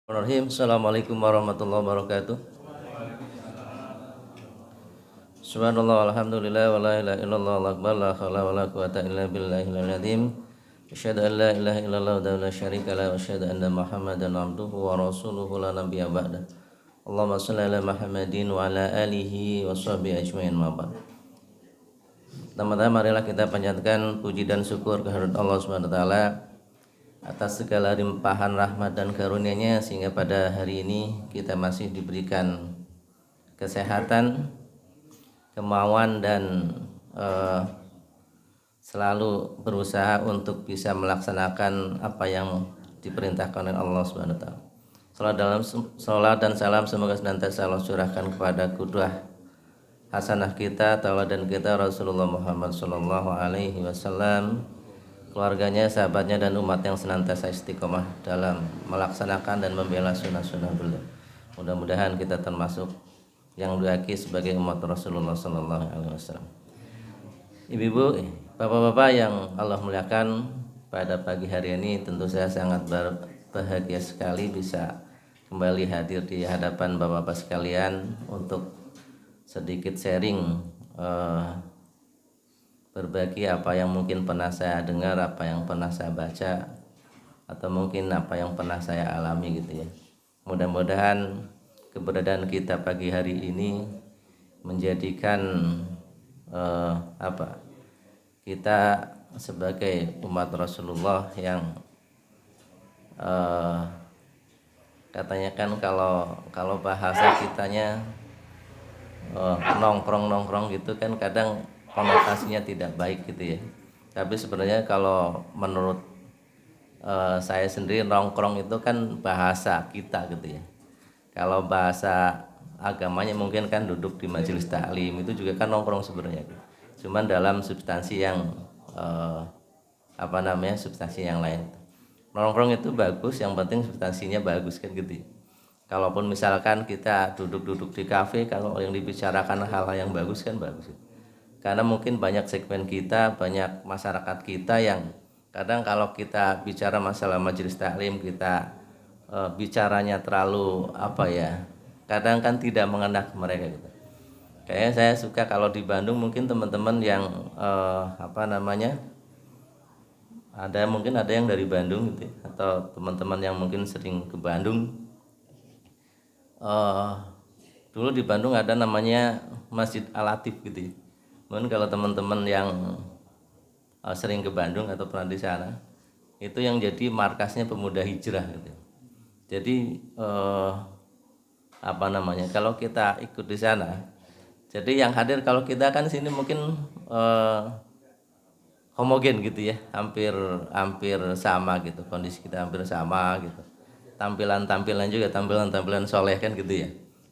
Bismillahirrahmanirrahim. Assalamualaikum warahmatullahi wabarakatuh. Subhanallah walhamdulillah wa la ilaha illallah wal akbar la haula wa la quwata illa billahil azim. Asyhadu an la ilaha illallah wa la syarika la wa asyhadu anna Muhammadan abduhu wa rasuluhu la nabiyya ba'da. Allahumma shalli ala Muhammadin wa ala alihi wa sahbihi ajmain ma ba'd. Pertama-tama marilah kita panjatkan puji dan syukur kehadirat Allah Subhanahu wa taala atas segala limpahan rahmat dan karunia-Nya sehingga pada hari ini kita masih diberikan kesehatan, kemauan dan selalu berusaha untuk bisa melaksanakan apa yang diperintahkan oleh Allah Subhanahu wa taala. Salawat dan salam semoga senantiasa Allah curahkan kepada qudwah hasanah kita, tauladan kita Rasulullah Muhammad sallallahu alaihi wasallam, keluarganya, sahabatnya dan umat yang senantiasa istiqomah dalam melaksanakan dan membela sunnah-sunnah beliau. Mudah-mudahan kita termasuk yang diakui sebagai umat Rasulullah sallallahu alaihi wasallam. Ibu-ibu, bapak-bapak yang Allah muliakan, pada pagi hari ini tentu saya sangat berbahagia sekali bisa kembali hadir di hadapan bapak-bapak sekalian untuk sedikit sharing, berbagi apa yang mungkin pernah saya dengar, apa yang pernah saya baca, atau mungkin apa yang pernah saya alami gitu ya. Mudah-mudahan keberadaan kita pagi hari ini menjadikan kita sebagai umat Rasulullah yang katanya kan kalau bahasa kitanya nongkrong gitu kan kadang konotasinya tidak baik gitu ya. Tapi sebenarnya kalau menurut saya sendiri nongkrong itu kan bahasa kita gitu ya. Kalau bahasa agamanya mungkin kan duduk di majelis taklim, itu juga kan nongkrong sebenarnya. Cuman dalam substansi yang substansi yang lain. Nongkrong itu bagus, yang penting substansinya bagus kan gitu ya. Kalaupun misalkan kita duduk-duduk di kafe, kalau yang dibicarakan hal yang bagus kan bagus. Karena mungkin banyak segmen kita, banyak masyarakat kita yang kadang kalau kita bicara masalah majelis taklim, kita bicaranya terlalu kadang kan tidak mengena mereka gitu. Kayaknya saya suka kalau di Bandung mungkin teman-teman yang ada yang dari Bandung gitu ya, atau teman-teman yang mungkin sering ke Bandung. Dulu di Bandung ada namanya Masjid Al-Latif gitu ya. Mungkin kalau teman-teman yang sering ke Bandung atau pernah di sana, itu yang jadi markasnya pemuda hijrah gitu. Jadi kalau kita ikut di sana, jadi yang hadir kalau kita kan sini mungkin homogen gitu ya, hampir sama gitu, kondisi kita hampir sama gitu. Tampilan juga tampilan soleh kan gitu ya.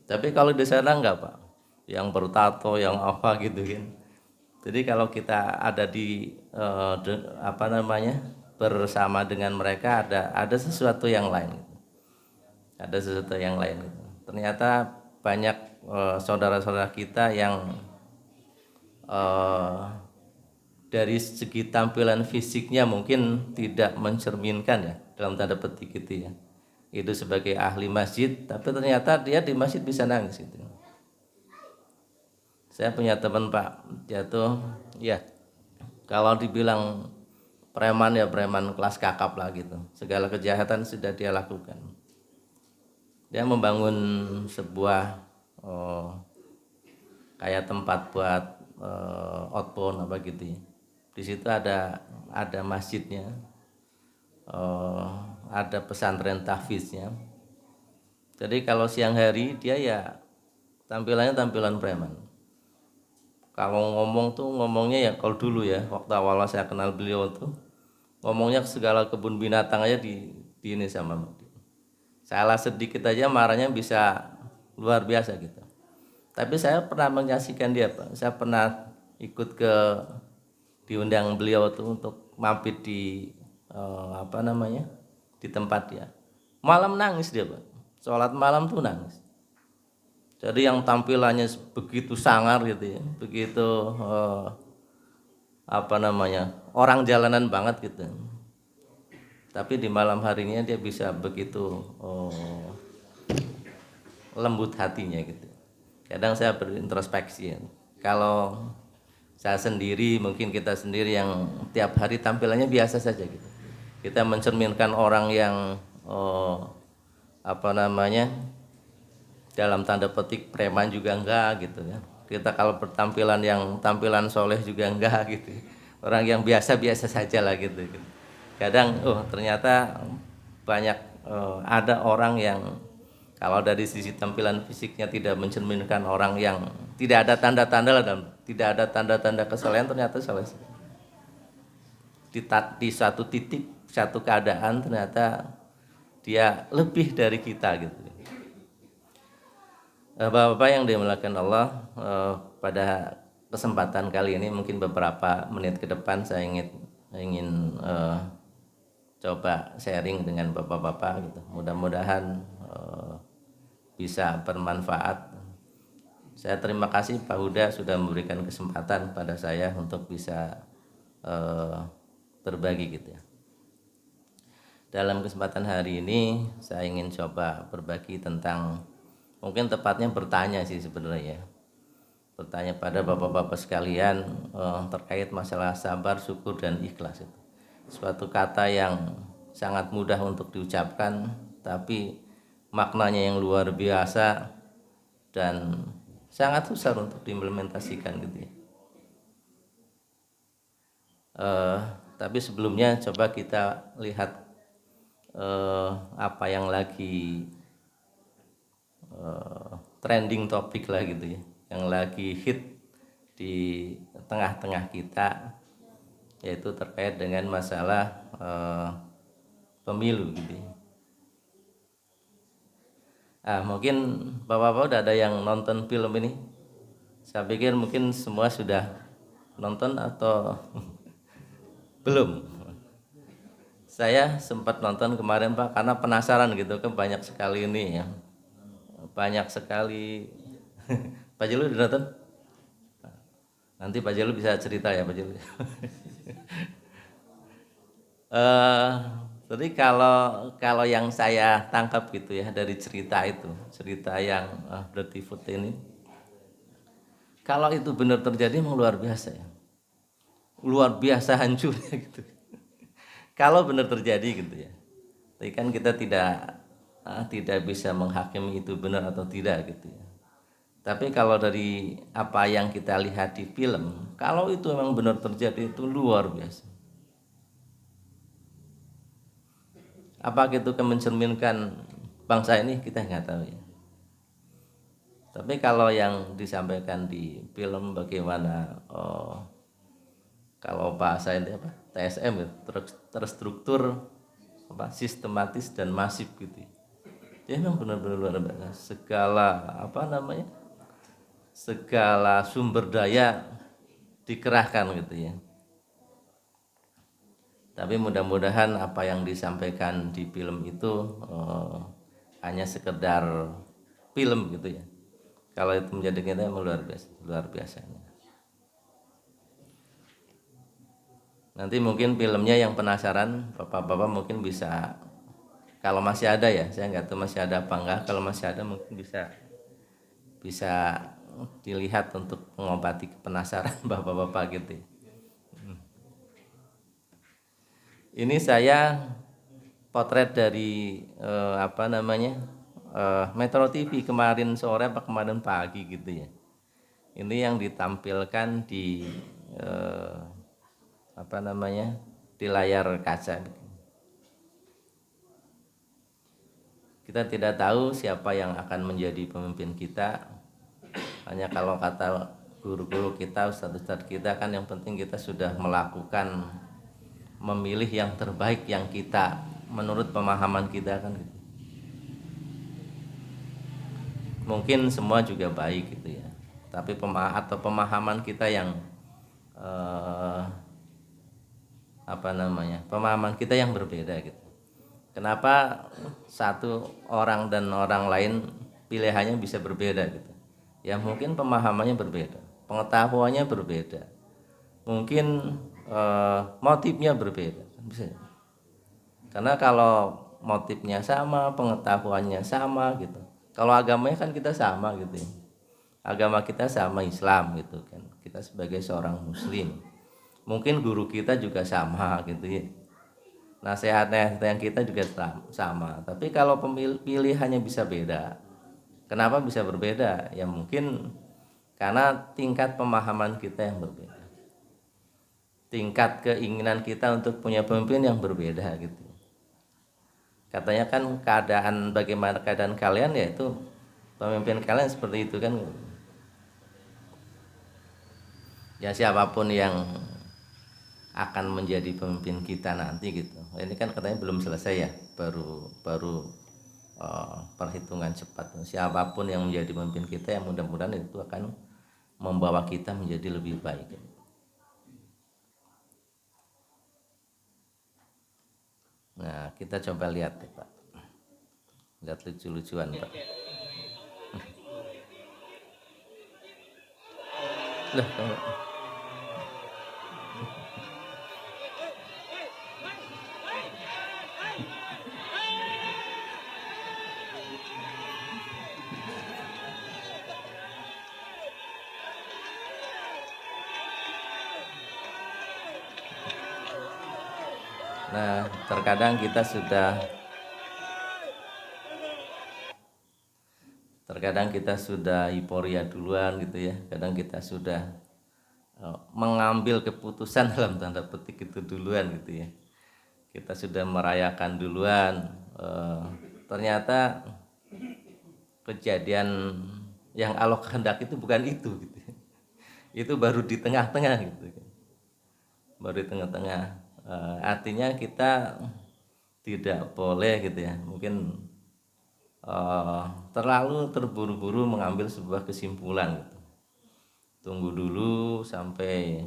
Tapi kalau di sana enggak Pak, yang bertato, yang apa gitu kan. Jadi kalau kita ada di bersama dengan mereka ada sesuatu yang lain. Ada sesuatu yang lain. Ternyata banyak saudara-saudara kita yang dari segi tampilan fisiknya mungkin tidak mencerminkan ya, dalam tanda petik gitu ya. Itu sebagai ahli masjid, tapi ternyata dia di masjid bisa nangis gitu. Saya punya teman Pak, dia tuh ya kalau dibilang preman ya preman kelas kakap lah gitu. Segala kejahatan sudah dia lakukan. Dia membangun sebuah kayak tempat buat outbound gitu ya. Di situ ada masjidnya, ada pesantren tahfiznya. Jadi kalau siang hari dia ya tampilannya tampilan preman. Kalau ngomongnya ya kalau dulu ya, waktu awal saya kenal beliau tuh ngomongnya segala kebun binatang aja di ini sama dia. Salah sedikit aja marahnya bisa luar biasa gitu. Tapi saya pernah menyaksikan dia Pak. Saya pernah ikut diundang beliau tuh untuk mampir di di tempat dia. Malam nangis dia Pak. Sholat malam tuh nangis. Jadi yang tampilannya begitu sangar gitu ya, begitu orang jalanan banget gitu. Tapi di malam harinya dia bisa begitu lembut hatinya gitu. Kadang saya berintrospeksi ya. Kalau saya sendiri, mungkin kita sendiri yang tiap hari tampilannya biasa saja gitu. Kita mencerminkan orang yang apa namanya, dalam tanda petik preman juga enggak gitu ya. Kita kalau bertampilan yang tampilan soleh juga enggak gitu. Orang yang biasa-biasa saja lah gitu. Kadang ternyata banyak ada orang yang kalau dari sisi tampilan fisiknya tidak mencerminkan orang yang tidak ada tanda-tanda lah, dan tidak ada tanda-tanda kesolehan, ternyata soleh. Di satu titik, satu keadaan ternyata dia lebih dari kita gitu. Bapak-bapak yang dimuliakan Allah, pada kesempatan kali ini mungkin beberapa menit ke depan saya ingin coba sharing dengan bapak-bapak gitu. Mudah-mudahan bisa bermanfaat. Saya terima kasih Pak Huda sudah memberikan kesempatan pada saya untuk bisa berbagi gitu ya. Dalam kesempatan hari ini saya ingin coba berbagi tentang, mungkin tepatnya bertanya sih sebenarnya ya. Bertanya pada bapak-bapak sekalian terkait masalah sabar, syukur, dan ikhlas itu. Suatu kata yang sangat mudah untuk diucapkan, tapi maknanya yang luar biasa dan sangat susah untuk diimplementasikan gitu ya. Tapi sebelumnya coba kita lihat apa yang lagi trending topik lah gitu ya, yang lagi hit di tengah-tengah kita, yaitu terkait dengan masalah pemilu gitu ya. Mungkin bapak-bapak udah ada yang nonton film ini. Saya pikir mungkin semua sudah nonton atau belum. Saya sempat nonton kemarin Pak, karena penasaran gitu kan, banyak sekali ini ya, banyak sekali. Pak Jelu udah nonton? Nanti Pak Jelu bisa cerita ya Pak Jelu. Jadi kalau yang saya tangkap gitu ya dari cerita itu, cerita yang Dirty Food ini, kalau itu benar terjadi memang luar biasa ya, luar biasa hancurnya gitu. Kalau benar terjadi gitu ya, tapi kan kita tidak bisa menghakimi itu benar atau tidak gitu ya. Tapi kalau dari apa yang kita lihat di film, kalau itu memang benar terjadi itu luar biasa. Apa itu mencerminkan bangsa ini, kita nggak tahu ya. Tapi kalau yang disampaikan di film bagaimana kalau bahasa ini apa, TSM ya, terstruktur, sistematis dan masif gitu. Dia memang benar-benar luar biasa. Segala sumber daya dikerahkan gitu ya. Tapi mudah-mudahan apa yang disampaikan di film itu hanya sekedar film gitu ya. Kalau itu menjadi kita memang luar biasanya. Nanti mungkin filmnya yang penasaran, bapak-bapak mungkin bisa, kalau masih ada ya, saya nggak tahu masih ada apa enggak. Kalau masih ada mungkin bisa dilihat untuk mengobati penasaran bapak-bapak gitu. Ini saya potret dari Metro TV kemarin sore apa kemarin pagi gitu ya. Ini yang ditampilkan di di layar kaca. Kita tidak tahu siapa yang akan menjadi pemimpin kita. Hanya kalau kata guru-guru kita, ustadz-ustadz kita kan, yang penting kita sudah melakukan, memilih yang terbaik yang kita menurut pemahaman kita kan gitu. Mungkin semua juga baik gitu ya, tapi pemahaman kita yang pemahaman kita yang berbeda gitu. Kenapa satu orang dan orang lain pilihannya bisa berbeda gitu? Ya mungkin pemahamannya berbeda, pengetahuannya berbeda, mungkin motifnya berbeda, bisa. Karena kalau motifnya sama, pengetahuannya sama gitu, Kalau agamanya kan kita sama gitu ya. Agama kita sama, Islam gitu kan. Kita sebagai seorang muslim. Mungkin guru kita juga sama gitu ya. Nasihat-nasihat yang kita juga sama. Tapi kalau pilihannya bisa beda. Kenapa bisa berbeda? Ya mungkin karena tingkat pemahaman kita yang berbeda. Tingkat keinginan kita untuk punya pemimpin yang berbeda gitu. Katanya kan bagaimana keadaan kalian, yaitu pemimpin kalian seperti itu kan. Ya siapapun yang akan menjadi pemimpin kita nanti gitu. Ini kan katanya belum selesai ya, baru perhitungan cepat. Siapapun yang menjadi pemimpin kita, yang mudah-mudahan itu akan membawa kita menjadi lebih baik. Nah, kita coba lihat ya, Pak. Lihat lucu-lucuan, Pak. Loh, nah, terkadang kita sudah euforia duluan gitu ya. Kadang kita sudah mengambil keputusan dalam tanda petik itu duluan gitu ya. Kita sudah merayakan duluan. Ternyata kejadian yang Allah kehendaki itu bukan itu gitu. Itu baru di tengah-tengah gitu. Baru di tengah-tengah. Artinya kita tidak boleh gitu ya, mungkin terlalu terburu-buru mengambil sebuah kesimpulan gitu. Tunggu dulu sampai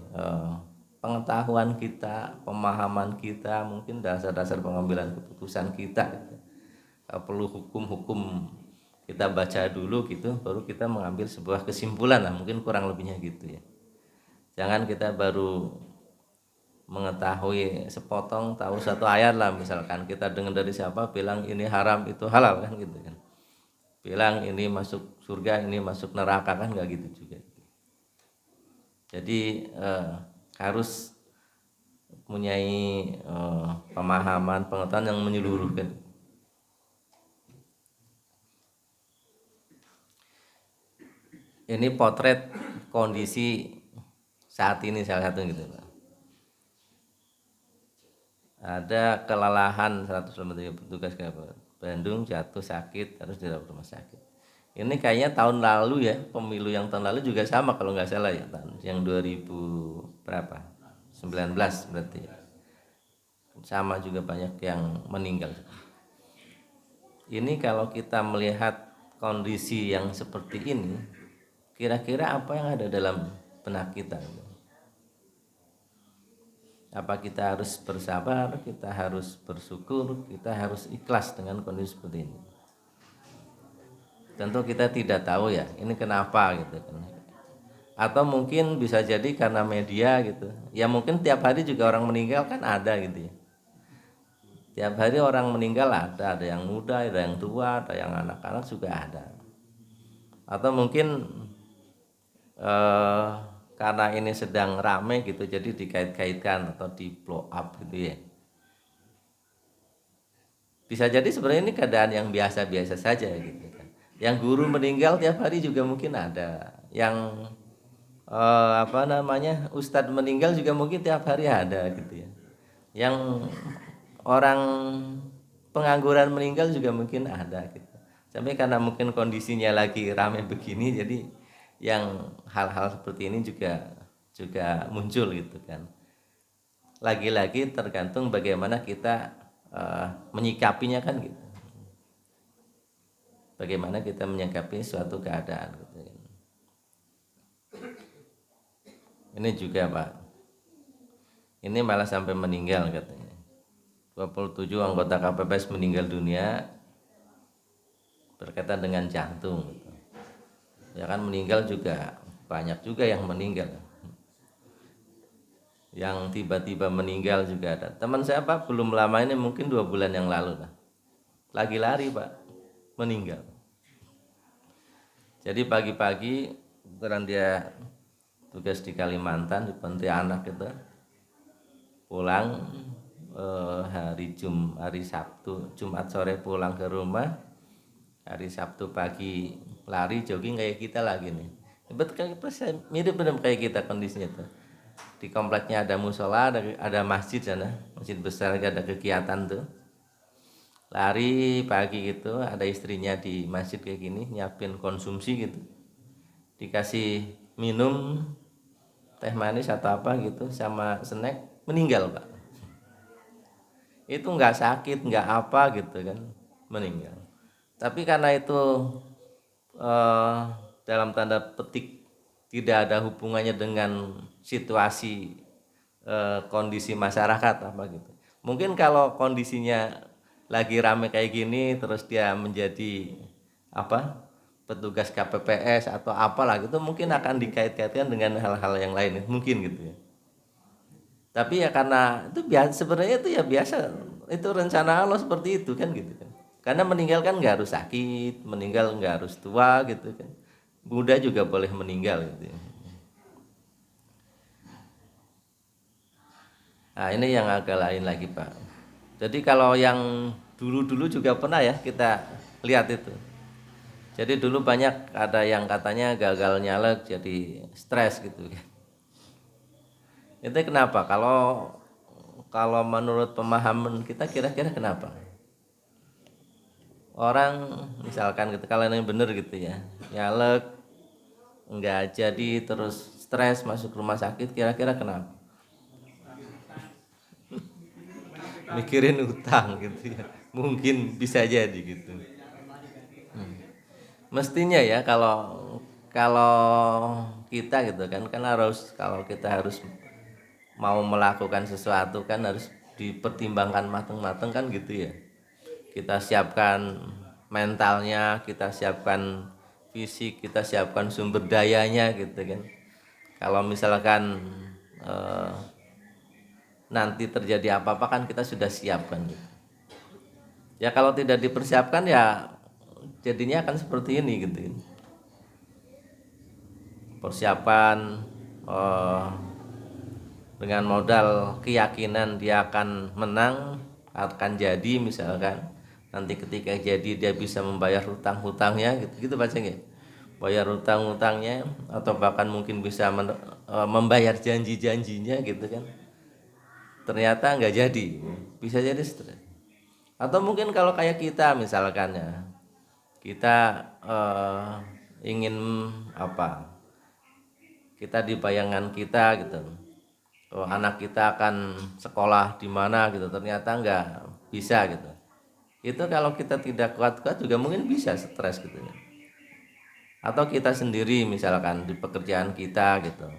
pengetahuan kita, pemahaman kita, mungkin dasar-dasar pengambilan keputusan kita gitu. Perlu hukum-hukum kita baca dulu gitu, baru kita mengambil sebuah kesimpulan lah, mungkin kurang lebihnya gitu ya. Jangan kita baru mengetahui sepotong, tahu satu ayat lah, misalkan kita dengar dari siapa bilang ini haram itu halal kan gitu kan, bilang ini masuk surga ini masuk neraka kan, nggak gitu juga. Jadi harus mempunyai pemahaman, pengetahuan yang menyeluruh kan. Ini potret kondisi saat ini salah satu gitu Pak. Ada kelelahan 153 petugas Bandung jatuh sakit harus dirawat rumah sakit. Ini kayaknya tahun lalu ya, pemilu yang tahun lalu juga sama kalau nggak salah ya, yang 2000 berapa? 19 berarti ya. Sama juga banyak yang meninggal. Ini kalau kita melihat kondisi yang seperti ini, kira-kira apa yang ada dalam benak kita? Apa kita harus bersabar, kita harus bersyukur, kita harus ikhlas dengan kondisi seperti ini? Tentu kita tidak tahu ya, ini kenapa gitu kan. Atau mungkin bisa jadi karena media gitu. Ya mungkin tiap hari juga orang meninggal kan ada gitu ya. Tiap hari orang meninggal ada yang muda, ada yang tua, ada yang anak-anak juga ada. Atau mungkin karena ini sedang rame gitu, jadi dikait-kaitkan atau di blow up gitu ya. Bisa jadi sebenarnya ini keadaan yang biasa-biasa saja gitu kan. Yang guru meninggal tiap hari juga mungkin ada. Yang ustadz meninggal juga mungkin tiap hari ada gitu ya. Yang orang pengangguran meninggal juga mungkin ada gitu. Sampai karena mungkin kondisinya lagi rame begini, jadi yang hal-hal seperti ini juga muncul gitu kan. Lagi-lagi tergantung bagaimana kita menyikapinya kan gitu. Bagaimana kita menyikapi suatu keadaan gitu. Ini juga Pak, ini malah sampai meninggal katanya. 27 anggota KPPS meninggal dunia berkaitan dengan jantung gitu. Ya kan, meninggal juga banyak juga yang meninggal. Yang tiba-tiba meninggal juga ada. Teman saya Pak belum lama ini, mungkin 2 bulan yang lalu lah, lagi lari Pak, meninggal. Jadi pagi-pagi kebetulan dia tugas di Kalimantan di Pontianak itu, pulang hari Sabtu, Jumat sore pulang ke rumah, hari Sabtu pagi lari jogging kayak kita lagi nih. Betul mirip benar kayak kita kondisinya tuh. Di kompleknya ada musola, ada masjid sana, masjid besar, ada kegiatan tuh. Lari pagi gitu, ada istrinya di masjid kayak gini nyiapin konsumsi gitu, dikasih minum teh manis atau apa gitu sama snack, meninggal Pak. Itu nggak sakit nggak apa gitu kan, meninggal. Tapi karena itu dalam tanda petik tidak ada hubungannya dengan situasi kondisi masyarakat apa gitu. Mungkin kalau kondisinya lagi rame kayak gini terus dia menjadi apa, petugas KPPS atau apalah gitu, mungkin akan dikait-kaitkan dengan hal-hal yang lain mungkin gitu ya. Tapi ya karena itu biasa, sebenarnya itu ya biasa, itu rencana Allah seperti itu kan gitu kan. Karena meninggal kan nggak harus sakit, meninggal nggak harus tua gitu kan. Muda juga boleh meninggal gitu ya. Nah ini yang agak lain lagi Pak. Jadi kalau yang dulu-dulu juga pernah ya kita lihat itu. Jadi dulu banyak ada yang katanya gagal nyalek jadi stres gitu kan. Itu kenapa? Kalau kalau menurut pemahaman kita kira-kira kenapa? Orang misalkan gitu, kalau yang bener gitu ya, nyalek nggak jadi terus stres masuk rumah sakit, kira-kira kenapa? Mikirin utang gitu ya, mungkin bisa jadi gitu. Mestinya ya kalau kalau kita gitu kan harus, kalau kita harus mau melakukan sesuatu kan harus dipertimbangkan matang-matang kan gitu ya. Kita siapkan mentalnya, kita siapkan fisik, kita siapkan sumber dayanya gitu kan. Kalau misalkan eh, nanti terjadi apa-apa kan kita sudah siapkan gitu. Ya kalau tidak dipersiapkan ya jadinya akan seperti ini gitu. Persiapan eh, dengan modal keyakinan dia akan menang, akan jadi misalkan, nanti ketika jadi dia bisa membayar hutang-hutangnya gitu baca nggak, bayar hutang-hutangnya atau bahkan mungkin bisa membayar janji-janjinya gitu kan, ternyata nggak jadi, bisa jadi stres. Atau mungkin kalau kayak kita misalkan ya, kita ingin apa, kita di bayangan kita gitu, oh, anak kita akan sekolah di mana gitu, ternyata nggak bisa gitu. Itu kalau kita tidak kuat-kuat juga mungkin bisa stres gitu ya. Atau kita sendiri misalkan di pekerjaan kita gitu,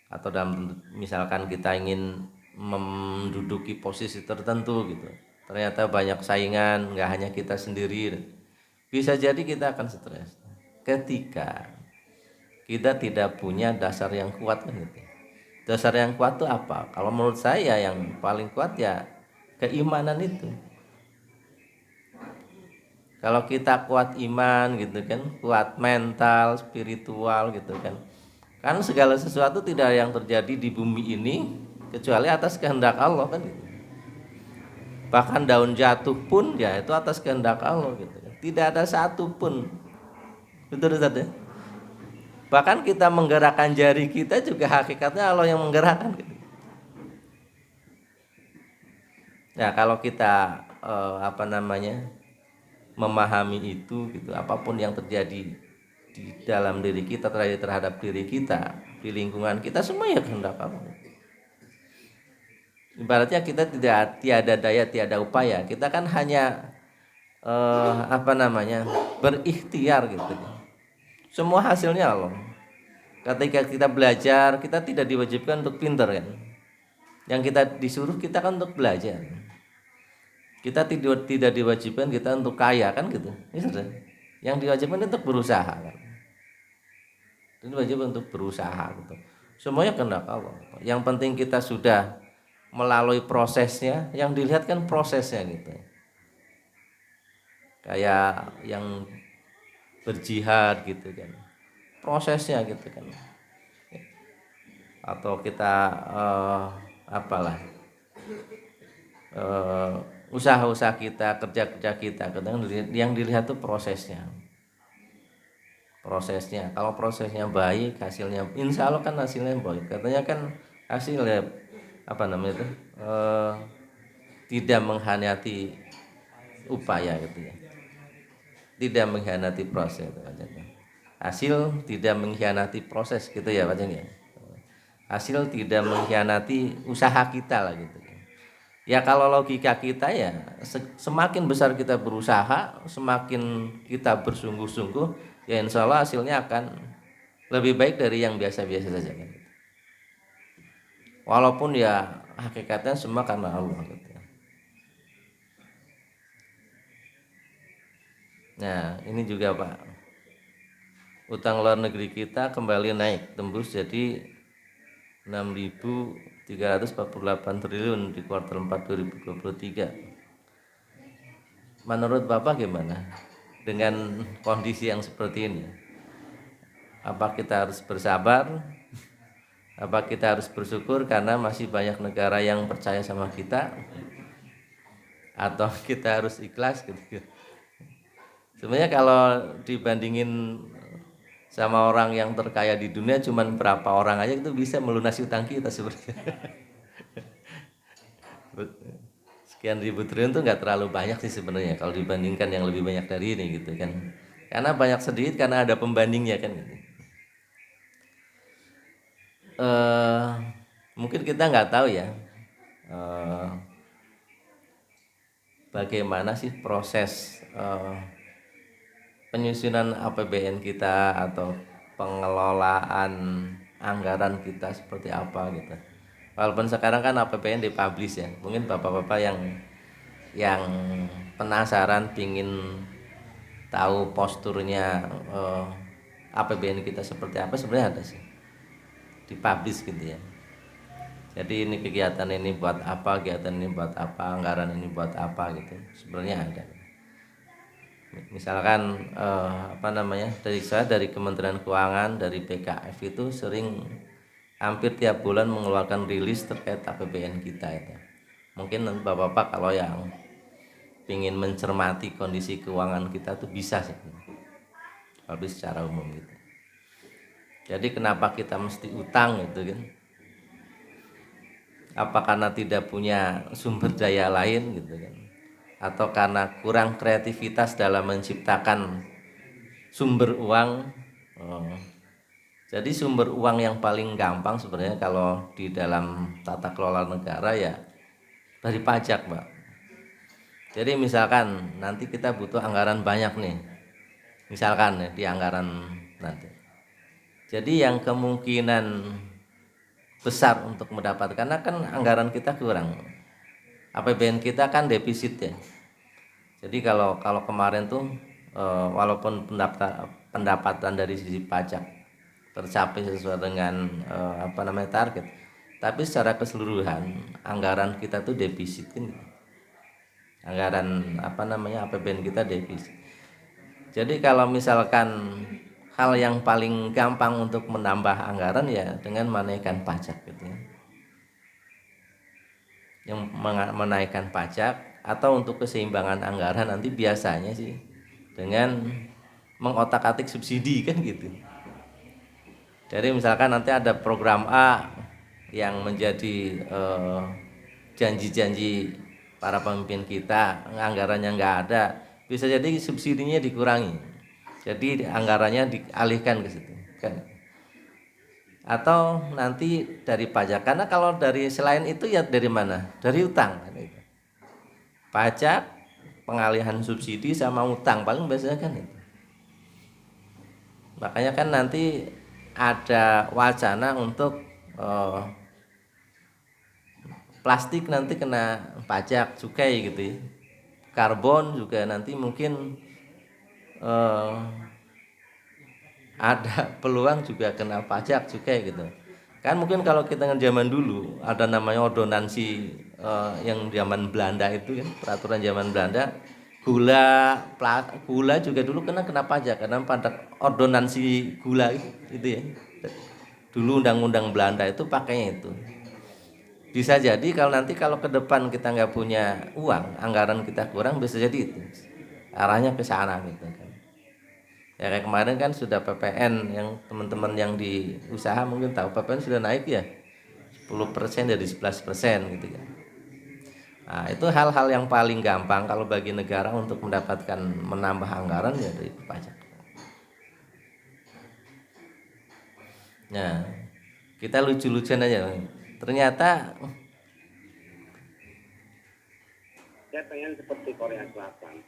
atau dalam misalkan kita ingin menduduki posisi tertentu gitu, ternyata banyak saingan, nggak hanya kita sendiri, bisa jadi kita akan stres ketika kita tidak punya dasar yang kuat kan gitu. Dasar yang kuat itu apa? Kalau menurut saya yang paling kuat ya keimanan itu. Kalau kita kuat iman gitu kan, kuat mental, spiritual gitu kan. Kan segala sesuatu tidak yang terjadi di bumi ini kecuali atas kehendak Allah kan gitu. Bahkan daun jatuh pun ya itu atas kehendak Allah gitu kan. Tidak ada satu pun. Betul Ustaz ya? Bahkan kita menggerakkan jari kita juga hakikatnya Allah yang menggerakkan gitu. Nah, kalau kita apa namanya, memahami itu gitu, apapun yang terjadi di dalam diri kita, terhadap diri kita, di lingkungan kita, semua ya kehendak Allah. Ibaratnya kita tiada daya tiada upaya, kita kan hanya apa namanya, berikhtiar gitu. Semua hasilnya Allah. Ketika kita belajar, kita tidak diwajibkan untuk pintar kan. Yang kita disuruh kita kan untuk belajar. Kita tidak diwajibkan kita untuk kaya kan gitu. Yang diwajibkan untuk berusaha kan. Itu wajib untuk berusaha gitu. Semuanya kehendak Allah. Yang penting kita sudah melalui prosesnya, yang dilihat kan prosesnya gitu. Kayak yang berjihad gitu kan. prosesnya gitu kan, atau kita apalah eh, usaha-usaha kita, kerja-kerja kita, kadang yang dilihat tuh prosesnya. Kalau prosesnya baik, hasilnya insya Allah kan hasilnya baik. Katanya kan hasilnya apa namanya itu tidak mengkhianati upaya gitu ya, tidak mengkhianati proses itu katanya. Hasil tidak mengkhianati proses gitu ya katanya. Hasil tidak mengkhianati usaha kita lah gitu. Ya kalau logika kita ya semakin besar kita berusaha, semakin kita bersungguh-sungguh, ya insya Allah hasilnya akan lebih baik dari yang biasa-biasa saja kan. Walaupun ya hakikatnya semua karena Allah gitu. Nah ini juga Pak, utang luar negeri kita kembali naik tembus jadi 6.348 triliun di kuartal 4 2023. Menurut Bapak gimana dengan kondisi yang seperti ini? Apa kita harus bersabar? Apa kita harus bersyukur karena masih banyak negara yang percaya sama kita? Atau kita harus ikhlas gitu? Sebenarnya kalau dibandingin sama orang yang terkaya di dunia, cuman berapa orang aja itu bisa melunasi utang kita sebenarnya. Sekian ribu triliun tuh nggak terlalu banyak sih sebenarnya kalau dibandingkan yang lebih banyak dari ini gitu kan. Karena banyak sedikit karena ada pembandingnya kan gitu. Mungkin kita nggak tahu ya bagaimana sih proses penyusunan APBN kita atau pengelolaan anggaran kita seperti apa gitu. Walaupun sekarang kan APBN dipublish ya, mungkin bapak-bapak yang penasaran pingin tahu posturnya APBN kita seperti apa, sebenarnya ada sih dipublish gitu ya. Jadi ini kegiatan ini buat apa, kegiatan ini buat apa, anggaran ini buat apa gitu, sebenarnya ada. Misalkan dari Kementerian Keuangan, dari PKF itu sering hampir tiap bulan mengeluarkan rilis terkait APBN kita itu. Mungkin bapak-bapak kalau yang ingin mencermati kondisi keuangan kita tuh bisa sih, tapi secara umum gitu. Jadi kenapa kita mesti utang gitu kan? Apa karena tidak punya sumber daya lain gitu kan? Atau karena kurang kreativitas dalam menciptakan sumber uang? Jadi sumber uang yang paling gampang sebenarnya kalau di dalam tata kelola negara ya dari pajak, Mbak. Jadi misalkan nanti kita butuh anggaran banyak nih, misalkan ya di anggaran nanti. Jadi yang kemungkinan besar untuk mendapatkan, karena kan anggaran kita kurang, APBN kita kan defisit ya. Jadi kalau kemarin tuh walaupun pendapatan dari sisi pajak tercapai sesuai dengan target, tapi secara keseluruhan anggaran kita tuh defisit kan. Anggaran APBN kita defisit. Jadi kalau misalkan hal yang paling gampang untuk menambah anggaran ya dengan menaikkan pajak gitu ya. Yang menaikkan pajak atau untuk keseimbangan anggaran nanti biasanya sih dengan mengotak-atik subsidi kan gitu. Jadi misalkan nanti ada program A yang menjadi janji-janji para pemimpin kita, anggarannya nggak ada, bisa jadi subsidinya dikurangi, jadi anggarannya dialihkan ke situ kan. Atau nanti dari pajak, karena kalau dari selain itu ya dari mana? Dari utang kan itu. Pajak, pengalihan subsidi sama utang paling biasanya kan itu. Makanya kan nanti ada wacana untuk plastik nanti kena pajak cukai gitu ya. Karbon juga nanti mungkin ada peluang juga kena pajak cukai gitu. Kan mungkin kalau kita zaman dulu ada namanya ordonansi yang zaman Belanda itu kan, peraturan zaman Belanda Gula juga dulu kenapa aja? Karena pada ordonansi gula itu ya. Dulu undang-undang Belanda itu pakainya itu. Bisa jadi kalau ke depan kita nggak punya uang, anggaran kita kurang, bisa jadi itu arahnya ke sana gitu kan. Ya kayak kemarin kan sudah PPN, yang teman-teman yang di usaha mungkin tahu PPN sudah naik ya 10% dari 11% gitu kan. Nah, itu hal-hal yang paling gampang kalau bagi negara untuk mendapatkan menambah anggaran ya dari pajak. Nah, kita lucu-lucuan aja. Ternyata Saya pengen seperti Korea Selatan,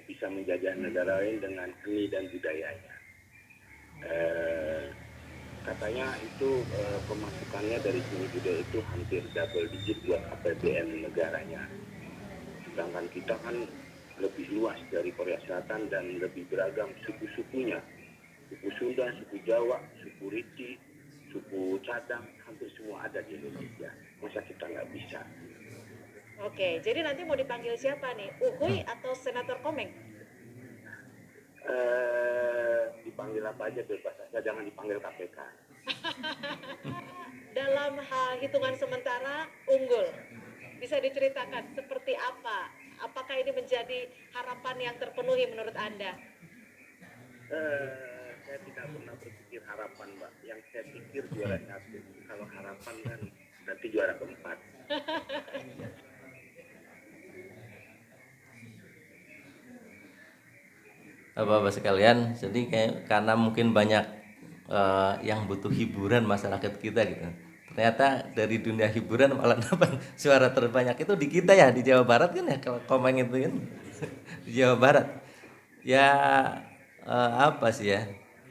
bisa menjajah negara lain dengan seni dan budayanya. Katanya itu pemasukannya dari seni budaya itu hampir double digit buat APBN negaranya. Sedangkan kita kan lebih luas dari Korea Selatan dan lebih beragam suku-sukunya. Suku Sunda, suku Jawa, suku Riti, suku Cadang, hampir semua ada di Indonesia. Masa kita nggak bisa? Oke, jadi nanti mau dipanggil siapa nih? Uhuy atau Senator Komeng? Dipanggil apa aja bebas saja, jangan dipanggil KPK. Dalam hitungan sementara unggul. Bisa diceritakan seperti apa? Apakah ini menjadi harapan yang terpenuhi menurut Anda? Saya tidak pernah berpikir harapan, Mbak. Yang saya pikir juara 1. Kalau harapan kan nanti juara 4. Bapak-bapak sekalian, jadi karena mungkin banyak yang butuh hiburan masyarakat kita gitu. Ternyata dari dunia hiburan malah dapat suara terbanyak itu di kita ya, di Jawa Barat kan ya, kalau Komeng itu kan di Jawa Barat. Ya apa sih ya?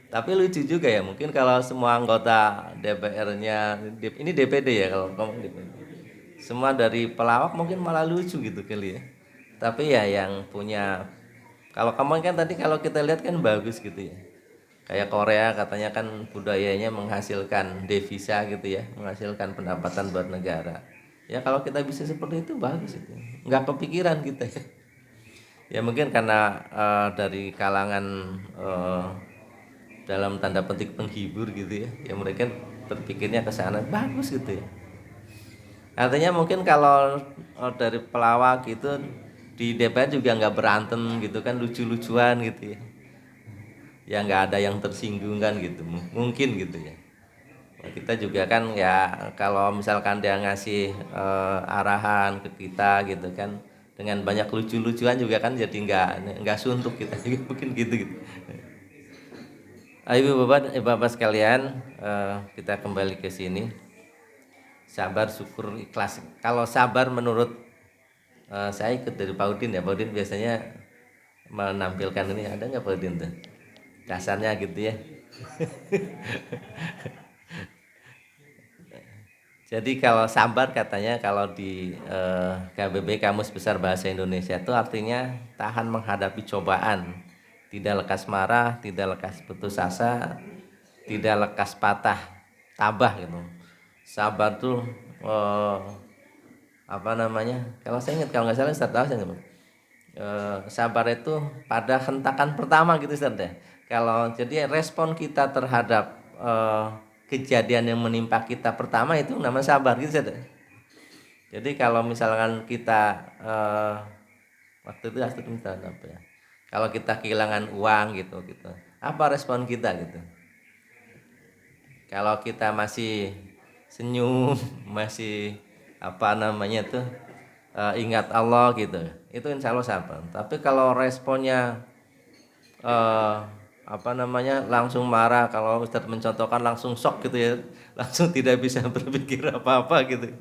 Tapi lucu juga ya, mungkin kalau semua anggota DPR-nya, ini DPD ya kalau Komeng DPD. Semua dari pelawak mungkin malah lucu gitu kali ya. Tapi ya yang punya, kalau kamu kan tadi kalau kita lihat kan bagus gitu ya. Kayak Korea katanya kan budayanya menghasilkan devisa gitu ya, menghasilkan pendapatan buat negara. Ya kalau kita bisa seperti itu bagus itu. Nggak kepikiran kita ya. Ya mungkin karena dari kalangan dalam tanda petik penghibur gitu ya. Ya mereka berpikirnya ke sana bagus gitu ya. Artinya mungkin kalau dari pelawak itu di DPR juga nggak berantem gitu kan, lucu-lucuan gitu ya. Ya nggak ada yang tersinggung kan gitu, mungkin gitu ya. Nah, kita juga kan ya kalau misalkan dia ngasih arahan ke kita gitu kan dengan banyak lucu-lucuan juga kan jadi nggak suntuk kita mungkin gitu. Ayo bapak sekalian, kita kembali ke sini. Sabar, syukur, ikhlas. Kalau sabar menurut saya ikut dari Pak Udin ya. Pak Udin biasanya menampilkan ini, ada nggak Pak Udin tuh? Dasarnya gitu ya. Jadi kalau sabar katanya kalau di KBB Kamus Besar Bahasa Indonesia itu artinya tahan menghadapi cobaan, tidak lekas marah, tidak lekas putus asa, tidak lekas patah tabah gitu. Sabar tuh apa namanya? Kalau saya ingat, kalau nggak salah Ustaz tahu saya sabar itu pada hentakan pertama gitu Ustaz ya. Kalau jadi respon kita terhadap kejadian yang menimpa kita pertama itu namanya sabar gitu Ustaz ya. Jadi kalau misalkan kita waktu itu misalnya apa ya? Kalau kita kehilangan uang gitu, apa respon kita gitu? Kalau kita masih senyum, masih apa namanya tuh ingat Allah gitu, itu insya Allah sabar. Tapi kalau responnya apa namanya langsung marah, kalau Ustadz mencontohkan langsung shock gitu ya, langsung tidak bisa berpikir apa-apa gitu.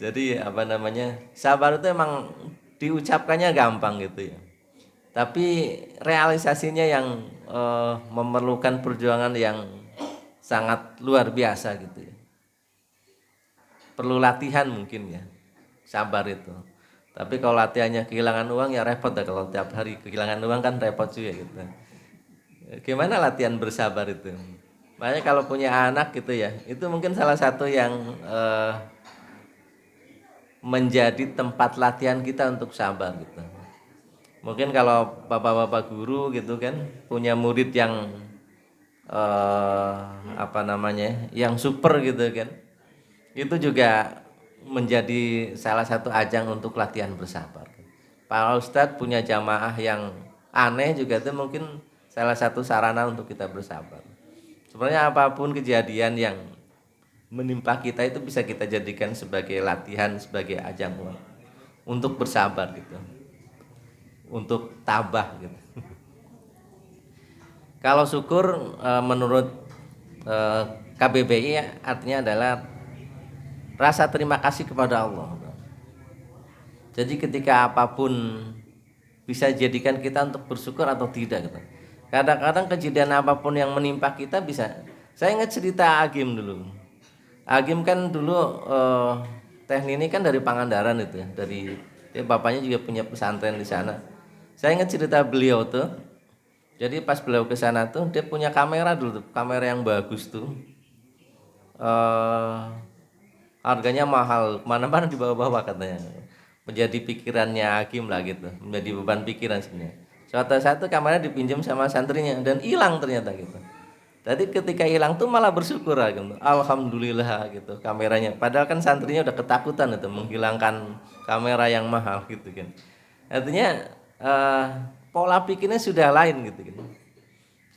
Jadi apa namanya sabar itu emang diucapkannya gampang gitu ya, tapi realisasinya yang memerlukan perjuangan yang sangat luar biasa gitu ya. Perlu latihan mungkin ya, sabar itu. Tapi kalau latihannya kehilangan uang ya repot ya, kalau tiap hari kehilangan uang kan repot juga gitu. Gimana latihan bersabar itu? Makanya kalau punya anak gitu ya, itu mungkin salah satu yang menjadi tempat latihan kita untuk sabar gitu. Mungkin kalau bapak-bapak guru gitu kan punya murid yang yang super gitu kan, itu juga menjadi salah satu ajang untuk latihan bersabar. Pak Ustadz punya jamaah yang aneh juga itu mungkin salah satu sarana untuk kita bersabar. Sebenarnya apapun kejadian yang menimpa kita itu bisa kita jadikan sebagai latihan, sebagai ajang untuk bersabar gitu, untuk tabah gitu. Kalau syukur menurut KBBI artinya adalah rasa terima kasih kepada Allah. Jadi ketika apapun bisa jadikan kita untuk bersyukur atau tidak gitu. Kadang-kadang kejadian apapun yang menimpa kita bisa. Saya ingat cerita Agim dulu. Agim kan dulu teknik ini kan dari Pangandaran itu ya, dia bapaknya juga punya pesantren di sana. Saya ingat cerita beliau tuh. Jadi pas beliau ke sana tuh dia punya kamera dulu, kamera yang bagus tuh. Harganya mahal, mana-mana dibawa-bawa katanya. Menjadi pikirannya Hakim lah gitu, menjadi beban pikiran sebenarnya. Suatu saat kamarnya dipinjam sama santrinya dan hilang ternyata gitu. Tadi ketika hilang tuh malah bersyukur lah gitu. Alhamdulillah gitu kameranya. Padahal kan santrinya udah ketakutan itu menghilangkan kamera yang mahal gitu kan. Artinya pola pikirnya sudah lain gitu kan.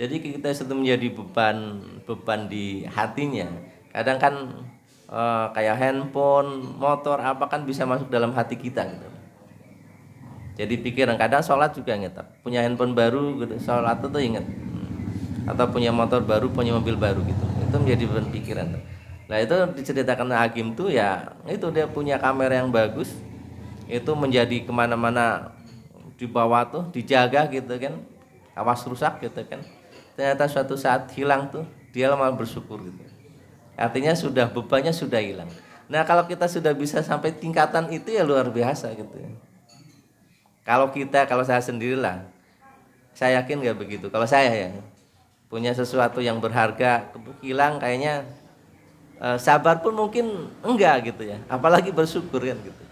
Jadi kita sudah menjadi beban di hatinya. Kadang kan kayak handphone, motor apa kan bisa masuk dalam hati kita gitu. Jadi pikiran kadang sholat juga ingat, punya handphone baru gitu, sholat itu ingat, atau punya motor baru, punya mobil baru gitu, itu menjadi beban pikiran. Nah itu diceritakan Hakim tuh ya, itu dia punya kamera yang bagus, itu menjadi kemana-mana di bawah tuh dijaga gitu kan, awas rusak gitu kan. Ternyata suatu saat hilang tuh, dia malah bersyukur gitu. Artinya sudah bebannya sudah hilang. Nah kalau kita sudah bisa sampai tingkatan itu ya luar biasa gitu. Kalau saya sendirilah, saya yakin nggak begitu. Kalau saya ya punya sesuatu yang berharga hilang kayaknya sabar pun mungkin enggak gitu ya. Apalagi bersyukur kan gitu.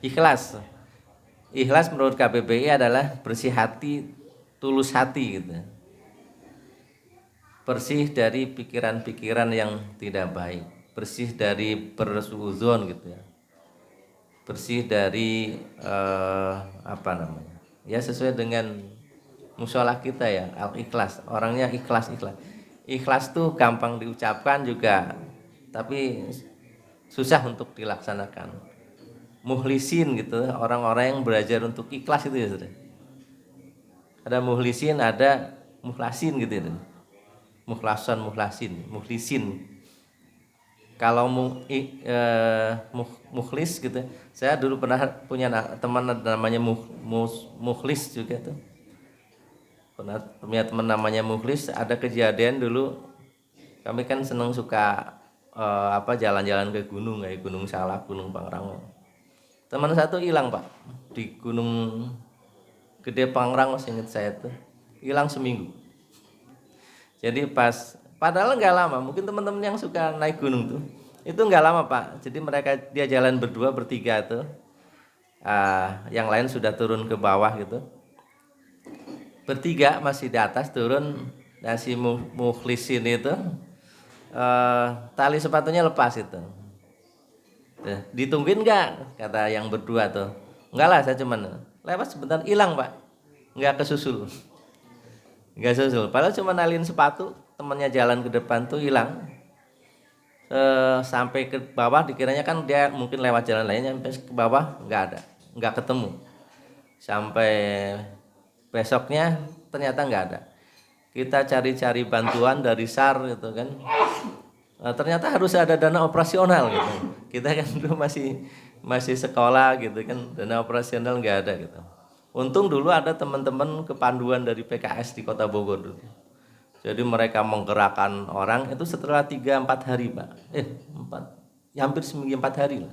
Ikhlas menurut KBBI adalah bersih hati, tulus hati gitu. Bersih dari pikiran-pikiran yang tidak baik, bersih dari bersuudzon gitu ya, bersih dari ya sesuai dengan musola kita ya, al-ikhlas, orangnya ikhlas. Ikhlas tuh gampang diucapkan juga, tapi susah untuk dilaksanakan. Mukhlisin gitu, orang-orang yang belajar untuk ikhlas itu ya sudah. Ada mukhlisin, ada mukhlasin gitu ya. Mukhlisin. Kalau mukhlis gitu, saya dulu pernah punya teman namanya mukhlis juga tuh. Pernah punya teman namanya mukhlis. Ada kejadian dulu, kami kan suka jalan-jalan ke gunung, kayak Gunung Salak, Gunung Pangrango. Teman satu hilang Pak di Gunung Gede Pangrango, ingat saya tuh hilang seminggu. Jadi padahal nggak lama, mungkin teman-teman yang suka naik gunung tuh, itu nggak lama Pak. Jadi dia jalan berdua, bertiga tuh, yang lain sudah turun ke bawah gitu. Bertiga masih di atas turun, dan si mukhlisin itu tali sepatunya lepas itu. Ditungguin nggak? Kata yang berdua tuh, nggak lah, saya cuman lewat sebentar, hilang Pak, nggak kesusul. Nggak susul, padahal cuma nalin sepatu, temannya jalan ke depan tuh hilang. Sampai ke bawah dikiranya kan dia mungkin lewat jalan lainnya, sampai ke bawah nggak ada, nggak ketemu. Sampai besoknya ternyata nggak ada. Kita cari-cari bantuan dari SAR gitu kan. Ternyata harus ada dana operasional gitu. Kita kan dulu masih sekolah gitu kan, dana operasional nggak ada gitu. Untung dulu ada teman-teman kepanduan dari PKS di Kota Bogor dulu. Jadi mereka menggerakkan orang itu setelah 3-4 hari Pak. Hampir seminggu 4 hari lah.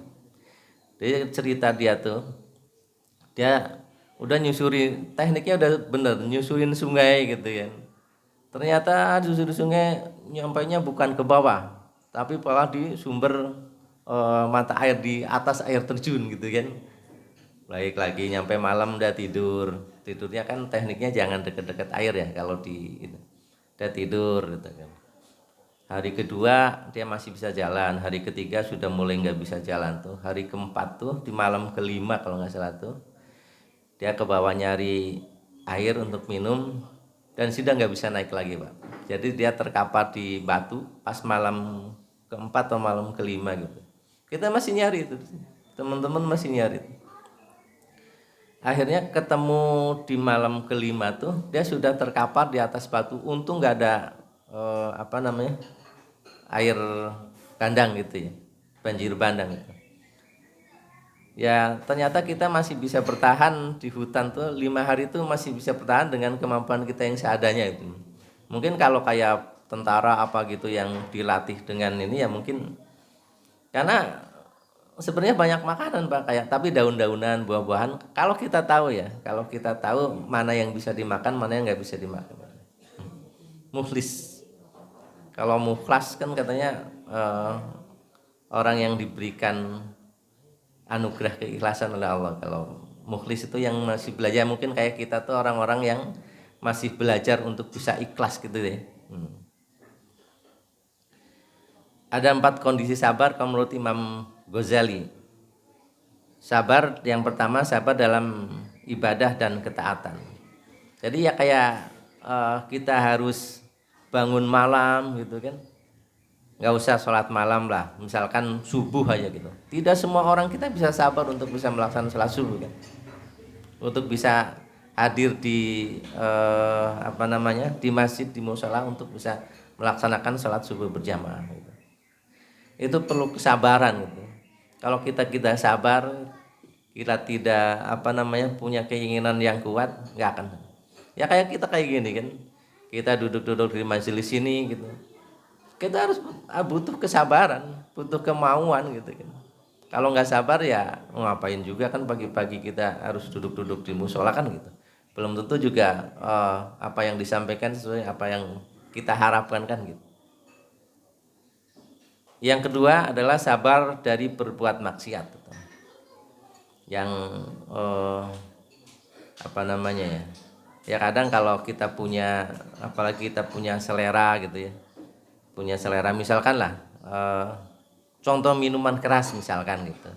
Dia cerita dia udah nyusuri, tekniknya udah bener, nyusurin sungai gitu kan. Ternyata nyusuri sungai nyampainya bukan ke bawah, tapi malah di sumber mata air di atas air terjun gitu kan. Baik lagi nyampe malam udah tidur. Tidurnya kan tekniknya jangan deket-deket air ya kalau di itu. Udah tidur gitu kan. Hari kedua dia masih bisa jalan, hari ketiga sudah mulai nggak bisa jalan tuh, hari keempat tuh di malam kelima kalau nggak salah tuh dia ke bawah nyari air untuk minum dan sudah nggak bisa naik lagi Pak. Jadi dia terkapar di batu pas malam keempat atau malam kelima gitu. Kita masih nyari itu, teman-teman masih nyari. Akhirnya ketemu di malam kelima tuh dia sudah terkapar di atas batu. Untung nggak ada air kandang gitu ya, banjir bandang gitu. Ya ternyata kita masih bisa bertahan di hutan tuh 5 hari tuh masih bisa bertahan dengan kemampuan kita yang seadanya itu. Mungkin kalau kayak tentara apa gitu yang dilatih dengan ini ya mungkin karena sebenarnya banyak makanan Pak kayak tapi daun-daunan, buah-buahan. Kalau kita tahu ya, kalau kita tahu mana yang bisa dimakan, mana yang nggak bisa dimakan. Mukhlis. Kalau mukhlas kan katanya orang yang diberikan anugerah keikhlasan oleh Allah. Kalau mukhlis itu yang masih belajar, mungkin kayak kita tuh orang-orang yang masih belajar untuk bisa ikhlas gitu ya. Ada 4 kondisi sabar kalau menurut Imam Ghazali. Sabar yang pertama sabar dalam ibadah dan ketaatan. Jadi ya kayak kita harus bangun malam gitu kan. Nggak usah sholat malam lah, misalkan subuh aja gitu. Tidak semua orang kita bisa sabar untuk bisa melaksanakan sholat subuh kan. Untuk bisa hadir di di masjid, di mushola untuk bisa melaksanakan sholat subuh berjamaah gitu. Itu perlu kesabaran gitu. Kalau kita sabar, kita tidak punya keinginan yang kuat, nggak akan. Ya kayak kita kayak gini kan, kita duduk-duduk di majelis ini gitu. Kita harus butuh kesabaran, butuh kemauan gitu kan. Kalau nggak sabar ya ngapain juga kan pagi-pagi kita harus duduk-duduk di musola kan gitu. Belum tentu juga apa yang disampaikan sesuai apa yang kita harapkan kan gitu. Yang kedua adalah sabar dari berbuat maksiat. Yang ya kadang kalau kita punya, apalagi kita punya selera gitu ya, punya selera misalkan lah contoh minuman keras misalkan gitu.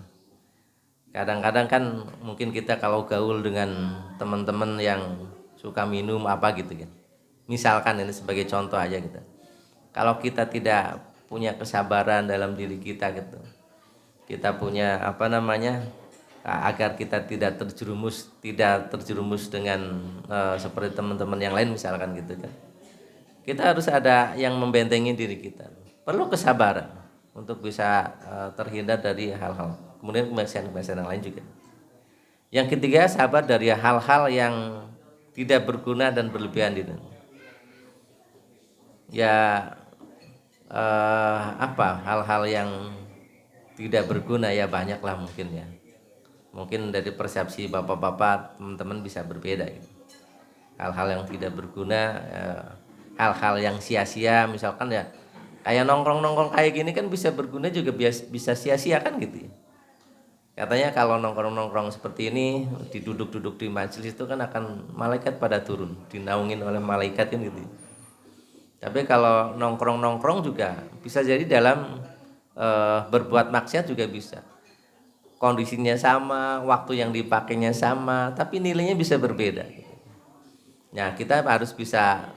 Kadang-kadang kan mungkin kita kalau gaul dengan teman-teman yang suka minum apa gitu kan, misalkan ini sebagai contoh aja gitu. Kalau kita tidak punya kesabaran dalam diri kita gitu, kita punya agar kita tidak terjerumus dengan seperti teman-teman yang lain misalkan gitu kan. Kita harus ada yang membentengi diri kita. Perlu kesabaran untuk bisa terhindar dari hal-hal. Kemudian kebiasaan-kebiasaan yang lain juga. Yang ketiga, sabar dari hal-hal yang tidak berguna dan berlebihan di dunia. Ya hal-hal yang tidak berguna ya banyaklah mungkin ya. Mungkin dari persepsi bapak-bapak teman-teman bisa berbeda gitu. Hal-hal yang tidak berguna, hal-hal yang sia-sia misalkan ya kayak nongkrong-nongkrong kayak gini kan bisa berguna juga bisa sia-sia kan gitu ya. Katanya kalau nongkrong-nongkrong seperti ini diduduk-duduk di majelis itu kan akan malaikat pada turun, dinaungin oleh malaikat kan gitu. Tapi kalau nongkrong-nongkrong juga bisa jadi dalam berbuat maksiat juga bisa. Kondisinya sama, waktu yang dipakainya sama, tapi nilainya bisa berbeda. Nah, kita harus bisa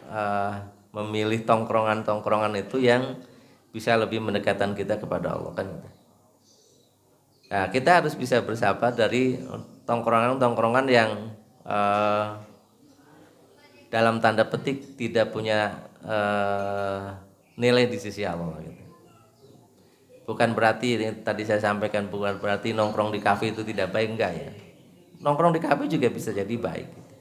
memilih tongkrongan-tongkrongan itu yang bisa lebih mendekatkan kita kepada Allah kan. Nah, kita harus bisa bersabar dari tongkrongan-tongkrongan yang dalam tanda petik tidak punya nilai di sisi Allah gitu. Bukan berarti tadi saya sampaikan bukan berarti nongkrong di kafe itu tidak baik, enggak ya. Nongkrong di kafe juga bisa jadi baik gitu.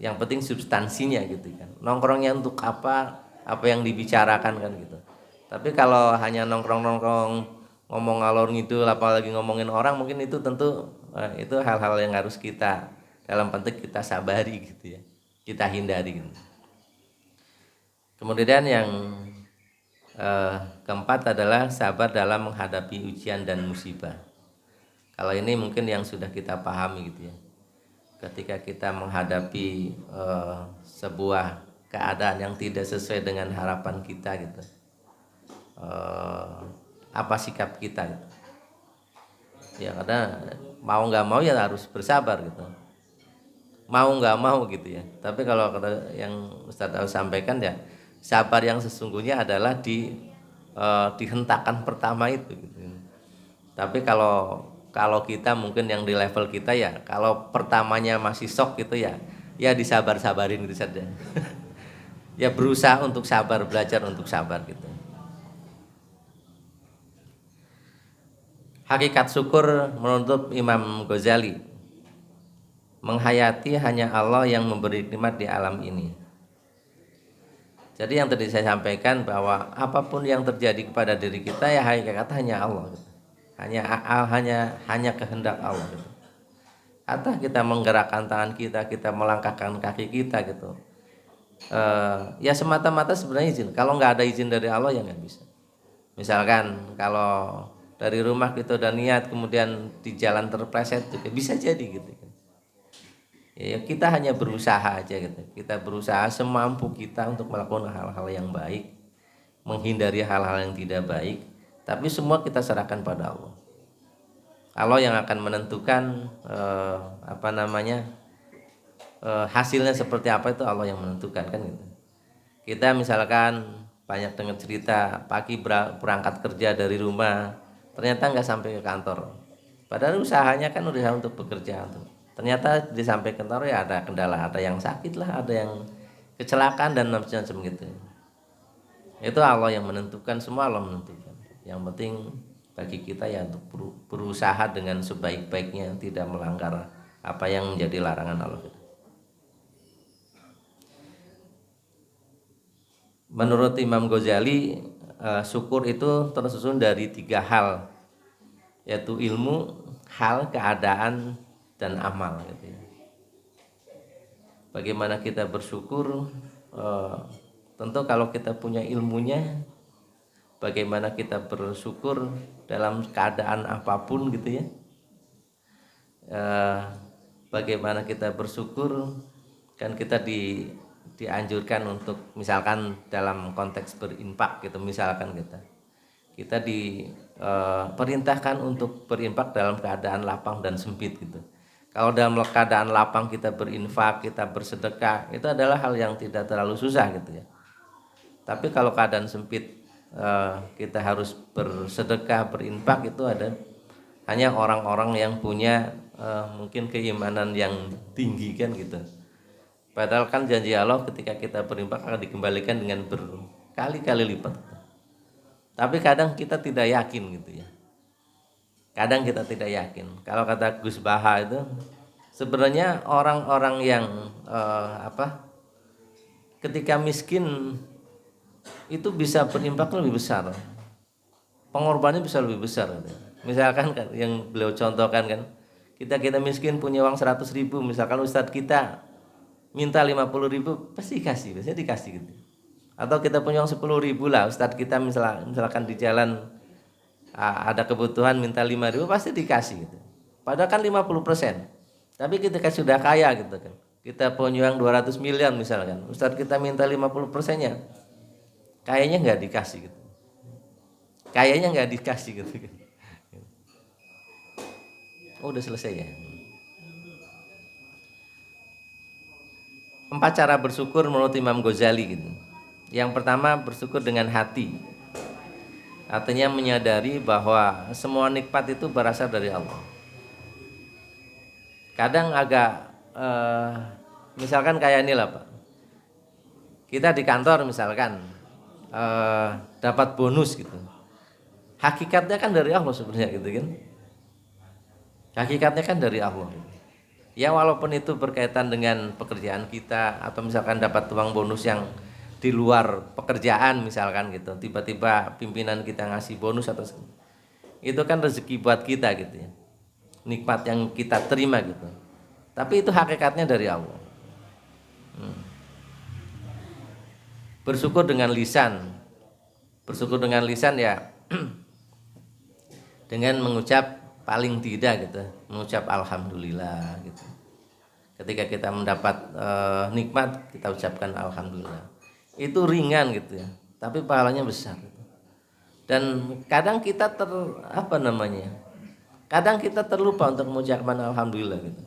Yang penting substansinya gitu kan. Nongkrongnya untuk apa yang dibicarakan kan gitu. Tapi kalau hanya nongkrong-nongkrong ngomong ngalor ngidul apalagi ngomongin orang, mungkin itu tentu itu hal-hal yang harus kita dalam penting kita sabari gitu ya. Kita hindari gitu. Kemudian yang Keempat adalah sabar dalam menghadapi ujian dan musibah. Kalau ini mungkin yang sudah kita pahami gitu ya. Ketika kita menghadapi sebuah keadaan yang tidak sesuai dengan harapan kita gitu, apa sikap kita gitu. Ya karena mau nggak mau ya harus bersabar gitu, mau nggak mau gitu ya. Tapi kalau kata yang Ustadz Aus sampaikan ya, sabar yang sesungguhnya adalah di hentakan pertama itu gitu. Tapi kalau kita mungkin yang di level kita ya, kalau pertamanya masih shock gitu ya, ya disabar-sabarin gitu saja. Ya berusaha untuk sabar, belajar untuk sabar gitu. Hakikat syukur menurut Imam Ghazali, menghayati hanya Allah yang memberi nikmat di alam ini. Jadi yang tadi saya sampaikan bahwa apapun yang terjadi kepada diri kita ya hakikat hanya Allah gitu. Hanya kehendak Allah gitu. Atau kita menggerakkan tangan kita, kita melangkahkan kaki kita gitu. Ya semata-mata sebenarnya izin. Kalau nggak ada izin dari Allah ya nggak bisa. Misalkan kalau dari rumah kita udah niat kemudian di jalan terpleset juga bisa jadi gitu kan. Ya kita hanya berusaha aja gitu. Kita berusaha semampu kita untuk melakukan hal-hal yang baik, menghindari hal-hal yang tidak baik, tapi semua kita serahkan pada Allah. Allah yang akan menentukan hasilnya seperti apa, itu Allah yang menentukan kan gitu. Kita misalkan banyak dengar cerita pagi berangkat kerja dari rumah, ternyata nggak sampai ke kantor. Padahal usahanya kan udah untuk bekerja tuh. Ternyata sampai ke kantor ya ada kendala, ada yang sakit lah, ada yang kecelakaan dan macam-macam gitu. Itu Allah yang menentukan, semua Allah menentukan. Yang penting bagi kita ya untuk berusaha dengan sebaik-baiknya, tidak melanggar apa yang menjadi larangan Allah. Menurut Imam Ghazali, syukur itu tersusun dari 3 hal, yaitu ilmu, hal, keadaan, dan amal gitu ya. Bagaimana kita bersyukur, tentu kalau kita punya ilmunya, bagaimana kita bersyukur dalam keadaan apapun gitu ya. Bagaimana kita bersyukur, kan kita dianjurkan untuk misalkan dalam konteks berinfak gitu, misalkan kita diperintahkan untuk berinfak dalam keadaan lapang dan sempit gitu. Kalau dalam keadaan lapang kita berinfak, kita bersedekah, itu adalah hal yang tidak terlalu susah gitu ya. Tapi kalau keadaan sempit, kita harus bersedekah, berinfak, itu hanya orang-orang yang punya mungkin keimanan yang tinggi kan gitu. Padahal kan janji Allah ketika kita berinfak akan dikembalikan dengan berkali-kali lipat. Tapi kadang kita tidak yakin gitu ya. Kadang kita tidak yakin. Kalau kata Gus Baha itu, sebenarnya orang-orang yang ketika miskin itu bisa berinfak lebih besar, pengorbanannya bisa lebih besar. Misalkan kan, yang beliau contohkan kan, kita miskin punya uang 100.000, misalkan ustadz kita minta 50.000 pasti kasih, biasanya dikasih gitu. Atau kita punya uang 10.000 lah, ustadz kita misalkan di jalan ada kebutuhan minta 5.000 pasti dikasih gitu. Padahal kan 50%. Tapi ketika sudah kaya gitu kan, kita punya uang 200 miliar misalkan, ustadz kita minta 50%-nya, kayaknya nggak dikasih gitu. Kayaknya nggak dikasih gitu kan. Oh, udah selesai ya. 4 cara bersyukur menurut Imam Ghazali gitu. Yang pertama, bersyukur dengan hati. Artinya menyadari bahwa semua nikmat itu berasal dari Allah. Kadang agak misalkan kayak ini lah Pak. Kita di kantor misalkan dapat bonus gitu. Hakikatnya kan dari Allah sebenarnya gitu kan. Hakikatnya kan dari Allah. Ya walaupun itu berkaitan dengan pekerjaan kita, atau misalkan dapat uang bonus yang di luar pekerjaan misalkan gitu, tiba-tiba pimpinan kita ngasih bonus atau itu kan rezeki buat kita gitu ya, nikmat yang kita terima gitu. Tapi itu hakikatnya dari Allah. Bersyukur dengan lisan, Bersyukur dengan lisan ya dengan mengucap paling tidak gitu, mengucap alhamdulillah gitu. Ketika kita mendapat nikmat, kita ucapkan alhamdulillah. Itu ringan gitu ya, tapi pahalanya besar. Dan kadang kita kadang kita terlupa untuk mengucapkan alhamdulillah gitu.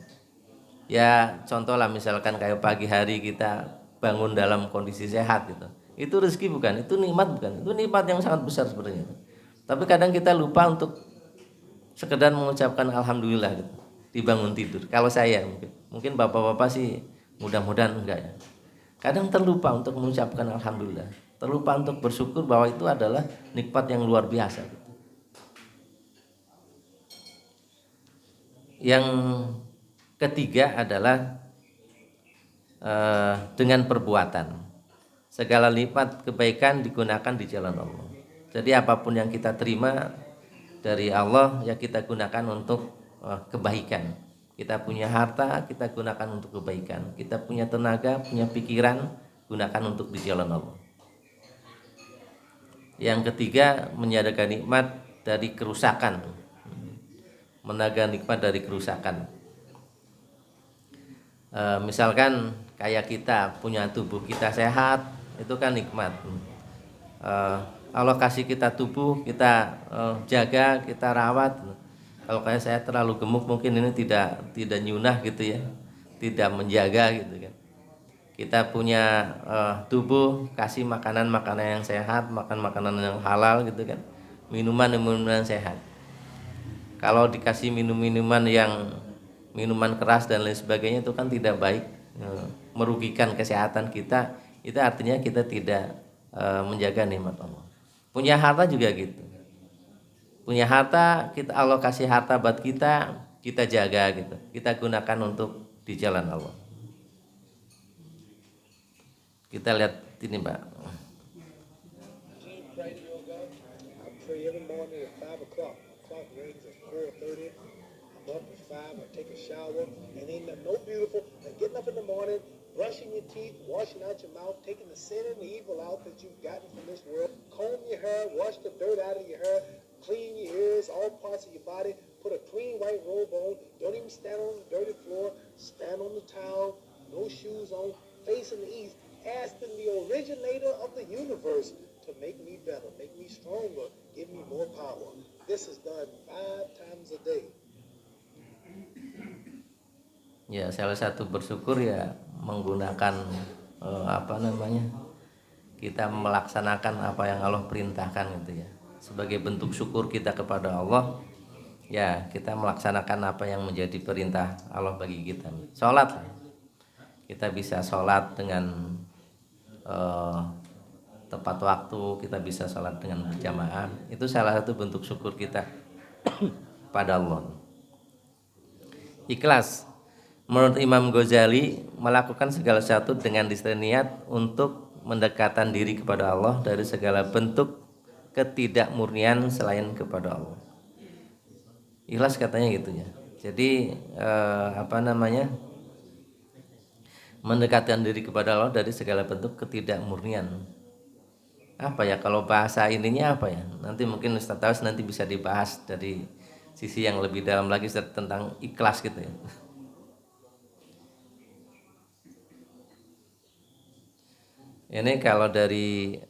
Ya contoh lah, misalkan kayak pagi hari kita bangun dalam kondisi sehat gitu. Itu rezeki bukan? Itu nikmat bukan? Itu nikmat yang sangat besar sebenarnya. Tapi kadang kita lupa untuk sekedar mengucapkan alhamdulillah gitu, dibangun tidur. Kalau saya mungkin bapak-bapak sih mudah-mudahan enggak ya. Kadang terlupa untuk mengucapkan alhamdulillah, terlupa untuk bersyukur bahwa itu adalah nikmat yang luar biasa gitu. Yang ketiga adalah dengan perbuatan. Segala nikmat kebaikan digunakan di jalan Allah. Jadi apapun yang kita terima dari Allah ya kita gunakan untuk kebaikan. Kita punya harta, kita gunakan untuk kebaikan. Kita punya tenaga, punya pikiran, gunakan untuk di jalan Allah. Yang ketiga, menyadakan nikmat dari kerusakan. Menaga nikmat dari kerusakan. Misalkan kayak kita punya tubuh kita sehat, itu kan nikmat. Allah kasih kita tubuh, kita jaga, kita rawat. Kalau kayak saya terlalu gemuk mungkin ini tidak nyunah gitu ya, tidak menjaga gitu kan. Kita punya tubuh, kasih makanan yang sehat, makan makanan yang halal gitu kan, minuman yang sehat. Kalau dikasih minuman yang minuman keras dan lain sebagainya itu kan tidak baik, merugikan kesehatan kita. Itu artinya kita tidak menjaga nikmat Allah. Punya harta juga gitu. Punya harta, kita Allah kasih harta buat kita jaga gitu. Kita gunakan untuk di jalan Allah. Kita lihat ini, Pak. Pray every morning at 5 o'clock. Clock rings at 4:30. I'm up at 5. I take a shower, and ain't no beautiful than getting up in the morning, brushing your teeth, washing out your mouth, taking the sin and the evil out that you've gotten from this world, comb your hair, wash the dirt out of your hair, clean your ears, all parts of your body, put a clean white robe on, don't even stand on the dirty floor, stand on the towel, no shoes on, facing the east, asking the originator of the universe to make me better, make me stronger, give me more power. This is done 5 times a day. Ya, salah satu bersyukur ya menggunakan kita melaksanakan apa yang Allah perintahkan gitu ya. Sebagai bentuk syukur kita kepada Allah, ya kita melaksanakan apa yang menjadi perintah Allah bagi kita. Sholat, kita bisa sholat dengan tepat waktu, kita bisa sholat dengan berjamaah. Itu salah satu bentuk syukur kita pada Allah. Ikhlas, menurut Imam Ghazali, melakukan segala sesuatu dengan niat untuk mendekatkan diri kepada Allah dari segala bentuk ketidakmurnian selain kepada Allah. Ikhlas katanya gitu ya. Jadi mendekatkan diri kepada Allah dari segala bentuk ketidakmurnian. Apa ya kalau bahasa ininya apa ya? Nanti mungkin Ustaz Taus nanti bisa dibahas dari sisi yang lebih dalam lagi tentang ikhlas gitu ya. Ini kalau dari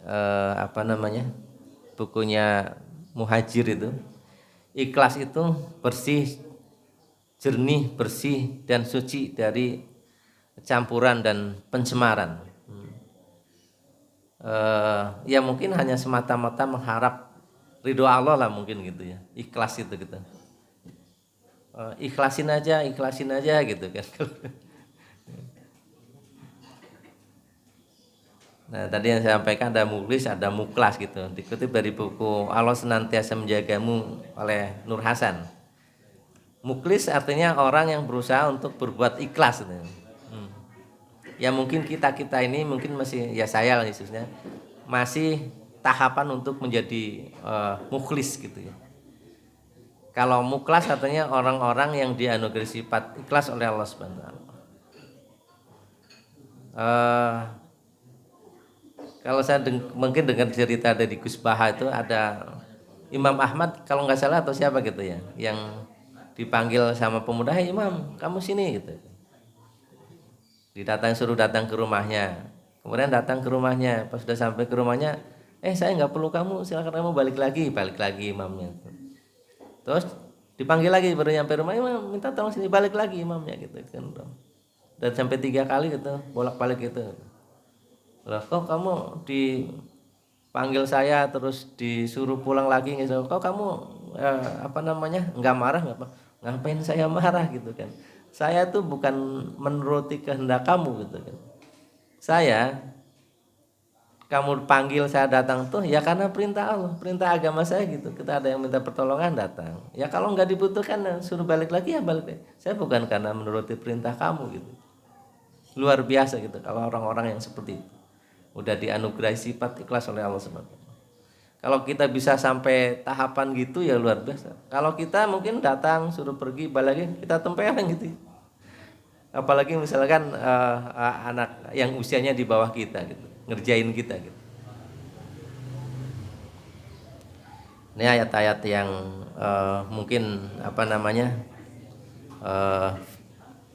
bukunya Muhajir itu, ikhlas itu bersih, jernih, bersih dan suci dari campuran dan pencemaran. Ya mungkin hanya semata-mata mengharap ridho Allah lah mungkin gitu ya. Ikhlas itu gitu. Ikhlasin aja gitu kan. Nah, tadi yang saya sampaikan ada mukhlis, ada mukhlas gitu. Dikutip dari buku Allah Senantiasa Menjagamu oleh Nur Hasan. Mukhlis artinya orang yang berusaha untuk berbuat ikhlas gitu. Ya mungkin kita ini mungkin masih, ya saya khususnya masih tahapan untuk menjadi mukhlis gitu ya. Kalau mukhlas artinya orang-orang yang dianugerahi sifat ikhlas oleh Allah Subhanahu wa taala. Kalau saya mungkin dengar cerita dari Gus Baha itu ada Imam Ahmad kalau nggak salah atau siapa gitu ya, yang dipanggil sama pemuda, "Hei Imam, kamu sini," gitu. Suruh datang ke rumahnya. Kemudian datang ke rumahnya, pas sudah sampai ke rumahnya, saya nggak perlu kamu, silakan kamu balik lagi imamnya. Terus dipanggil lagi, baru nyampe rumah, "Imam, minta tolong sini," balik lagi imamnya gitu kan. Dan sampai 3 kali gitu, bolak-balik gitu. Loh, kok kamu dipanggil saya terus disuruh pulang lagi gitu? Kok kamu nggak marah nggak apa? Ngapain saya marah gitu kan? Saya tuh bukan menuruti kehendak kamu gitu kan. Kamu panggil saya datang tuh ya karena perintah Allah, perintah agama saya gitu. Kita ada yang minta pertolongan datang. Ya kalau nggak dibutuhkan suruh balik lagi ya balik. Saya bukan karena menuruti perintah kamu gitu. Luar biasa gitu kalau orang-orang yang seperti itu. Udah dianugerahi sifat ikhlas oleh Allah SWT. Kalau kita bisa sampai tahapan gitu ya luar biasa. Kalau kita mungkin datang suruh pergi balik lagi kita tempeleng gitu. Apalagi misalkan anak yang usianya di bawah kita gitu, ngerjain kita gitu. Ini ayat-ayat yang mungkin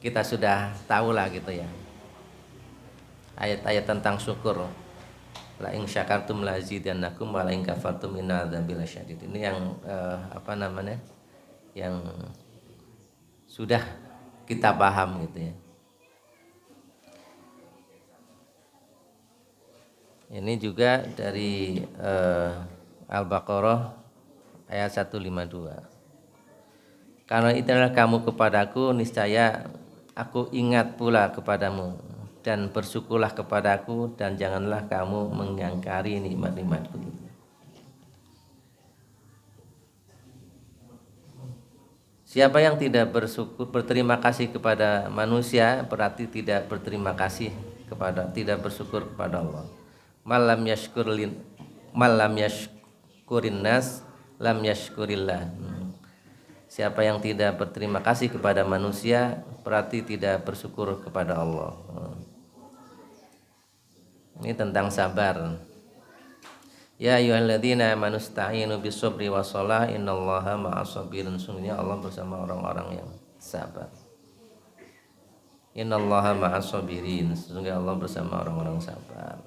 kita sudah tahu lah gitu ya. Ayat-ayat tentang syukur. La in syakartum la azidannakum wa la in kafartum inna adzabi lasyadid. Ini yang yang sudah kita paham gitu ya. Ini juga dari Al-Baqarah ayat 152. Karena itulah kamu kepadaku, niscaya aku ingat pula kepadamu, dan bersyukurlah kepadaku, dan janganlah kamu mengingkari nikmat-nikmatku. Siapa yang tidak berterima kasih kepada manusia, berarti tidak bersyukur kepada Allah. Malam yashkurin nas lam yashkurillah. Siapa yang tidak berterima kasih kepada manusia, berarti tidak bersyukur kepada Allah. Ini tentang sabar. Ya ayyuhalladzina amanu ista'inu bis-sabri was-shalah innallaha ma'as-sabirin. Sungguhnya Allah bersama orang-orang yang sabar. Innallaha ma'as-sabirin. Sungguhnya Allah bersama orang-orang sabar.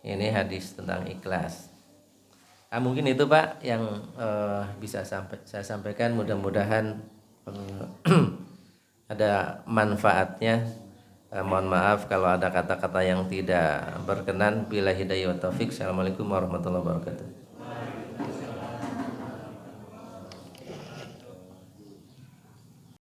Ini hadis tentang ikhlas. Mungkin itu Pak yang bisa saya sampaikan. Mudah-mudahan ada manfaatnya. Mohon maaf kalau ada kata-kata yang tidak berkenan. Billahi hidayah wa taufik. Assalamualaikum warahmatullahi wabarakatuh.